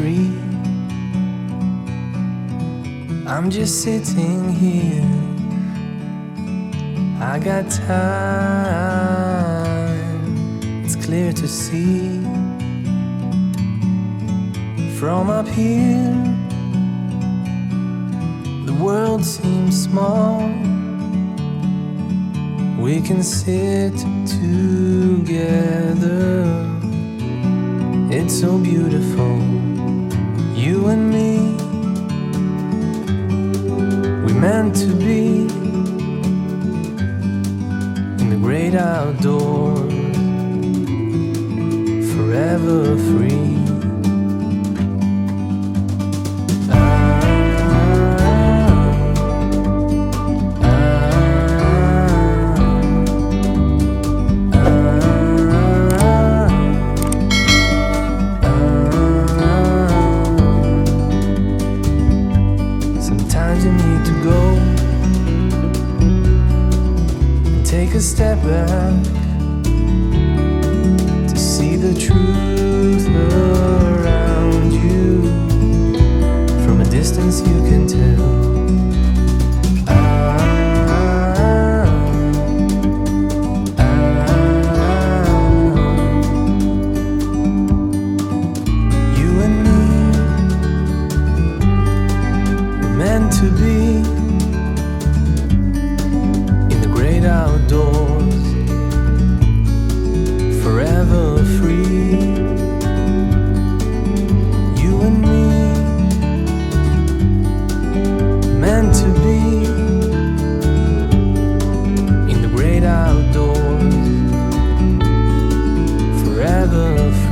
tree. I'm just sitting here. I got time. It's clear to see. From up here, the world seems small. We can sit together. It's so beautiful, you and me. We meant to be in the great outdoors, forever free. Take a step back to see the truth around you. From a distance you can tell. You and me were meant to be outdoors, forever free. You and me, meant to be in the great outdoors, forever free.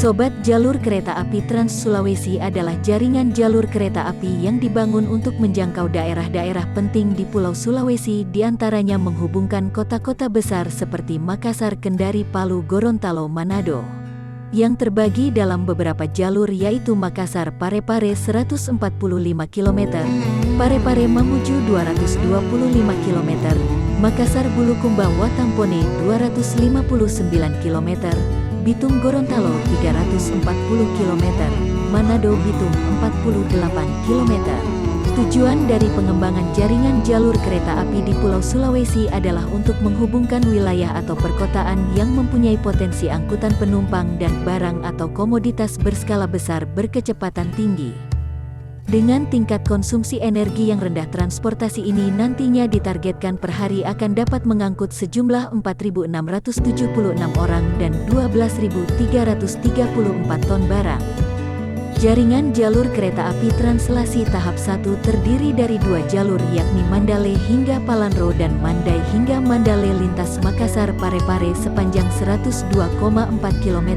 Sobat, jalur kereta api Trans Sulawesi adalah jaringan jalur kereta api yang dibangun untuk menjangkau daerah-daerah penting di Pulau Sulawesi, diantaranya menghubungkan kota-kota besar seperti Makassar, Kendari, Palu, Gorontalo, Manado. Yang terbagi dalam beberapa jalur yaitu Makassar Parepare 145 km, Parepare Mamuju 225 km, Makassar Bulukumba Watampone 259 km, Bitung Gorontalo 340 km, Manado Bitung 48 km. Tujuan dari pengembangan jaringan jalur kereta api di Pulau Sulawesi adalah untuk menghubungkan wilayah atau perkotaan yang mempunyai potensi angkutan penumpang dan barang atau komoditas berskala besar berkecepatan tinggi. Dengan tingkat konsumsi energi yang rendah, transportasi ini nantinya ditargetkan per hari akan dapat mengangkut sejumlah 4.676 orang dan 12.334 ton barang. Jaringan jalur kereta api Translasi tahap 1 terdiri dari 2 jalur yakni Mandale hingga Palanro dan Mandai hingga Mandale lintas Makassar Parepare sepanjang 102,4 km.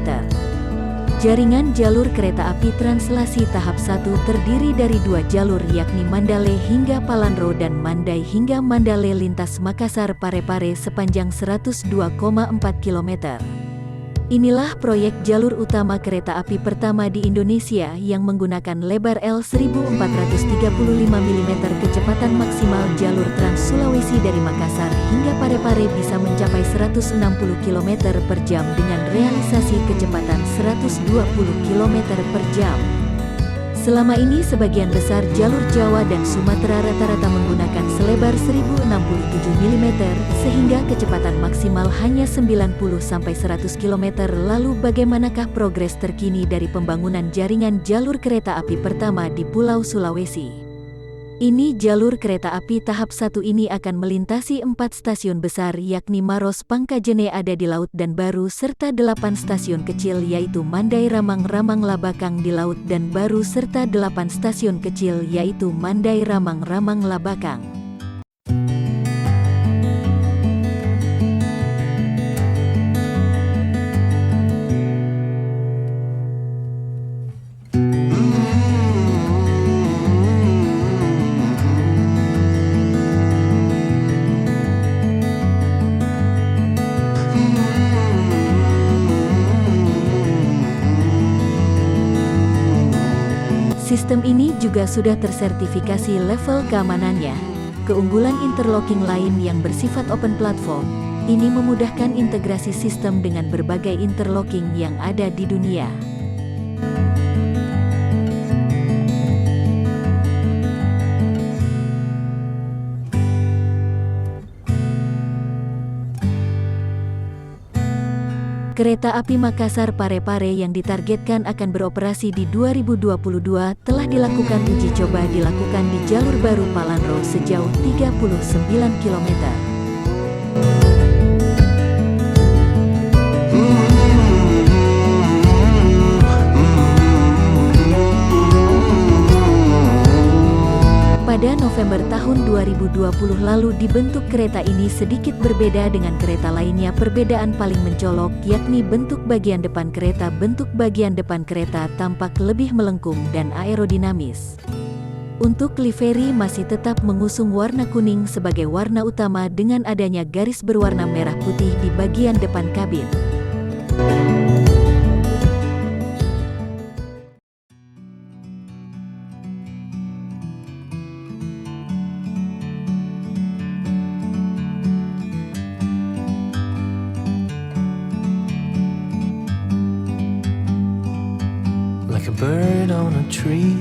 Jaringan jalur kereta api Translasi tahap 1 terdiri dari 2 jalur yakni Mandale hingga Palanro dan Mandai hingga Mandale lintas Makassar Parepare sepanjang 102,4 km. Inilah proyek jalur utama kereta api pertama di Indonesia yang menggunakan lebar L 1435 mm kecepatan maksimal jalur Trans Sulawesi dari Makassar hingga Parepare bisa mencapai 160 km per jam dengan realisasi kecepatan 120 km per jam. Selama ini sebagian besar jalur Jawa dan Sumatera rata-rata menggunakan selebar 1067 mm sehingga kecepatan maksimal hanya 90-100 km. Lalu bagaimanakah progres terkini dari pembangunan jaringan jalur kereta api pertama di Pulau Sulawesi? Ini jalur kereta api tahap 1 ini akan melintasi 4 stasiun besar yakni Maros Pangkajene ada di Laut dan Baru serta 8 stasiun kecil yaitu Mandai Ramang Ramang Labakang di Laut dan Baru serta 8 stasiun kecil yaitu Mandai Ramang Ramang Labakang. Sistem ini juga sudah tersertifikasi level keamanannya. Keunggulan interlocking lain yang bersifat open platform, ini memudahkan integrasi sistem dengan berbagai interlocking yang ada di dunia. Kereta api Makassar Parepare yang ditargetkan akan beroperasi di 2022 telah dilakukan uji coba dilakukan di jalur baru Palanro sejauh 39 km. Pada November tahun 2020 lalu dibentuk kereta ini sedikit berbeda dengan kereta lainnya. Perbedaan paling mencolok yakni bentuk bagian depan kereta. Bentuk bagian depan kereta tampak lebih melengkung dan aerodinamis. Untuk livery masih tetap mengusung warna kuning sebagai warna utama dengan adanya garis berwarna merah putih di bagian depan kabin. Like a bird on a tree,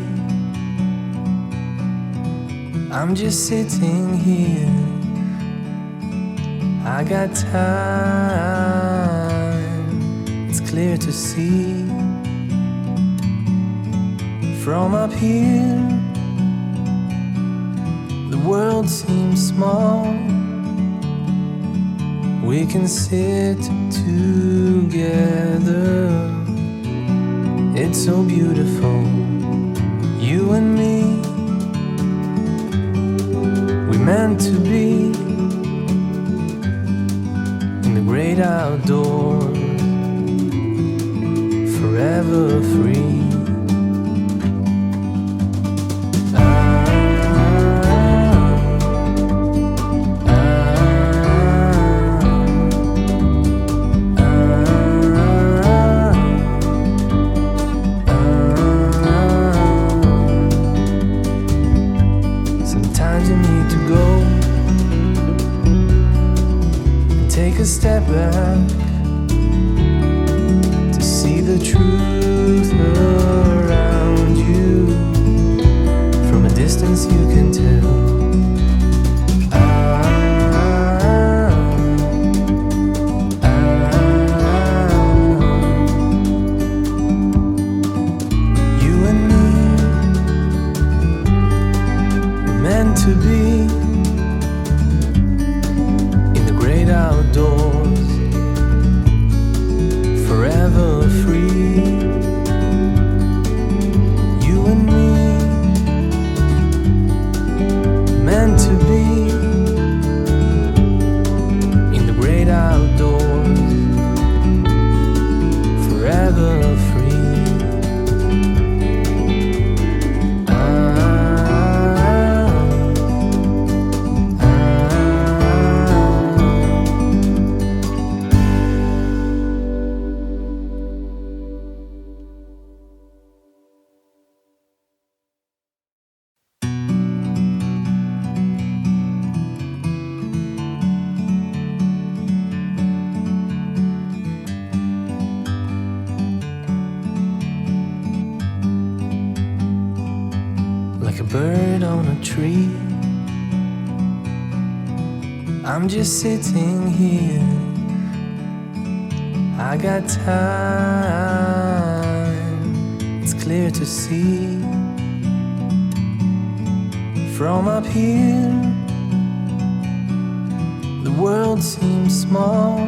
I'm just sitting here. I got time, it's clear to see. From up here, the world seems small. We can sit together. It's so beautiful, you and me. We meant to be in the great outdoors, forever free. Sometimes you need to go and take a step back to see the truth around you. From a distance you can tell. You and me were meant to be in the great outdoors, forever free. You and me meant to be in the great outdoors, forever free. Like a bird on a tree, I'm just sitting here. I got time, it's clear to see. From up here, the world seems small.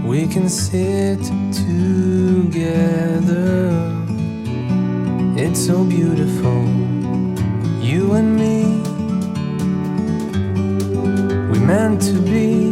We can sit together. It's so beautiful, you and me. We meant to be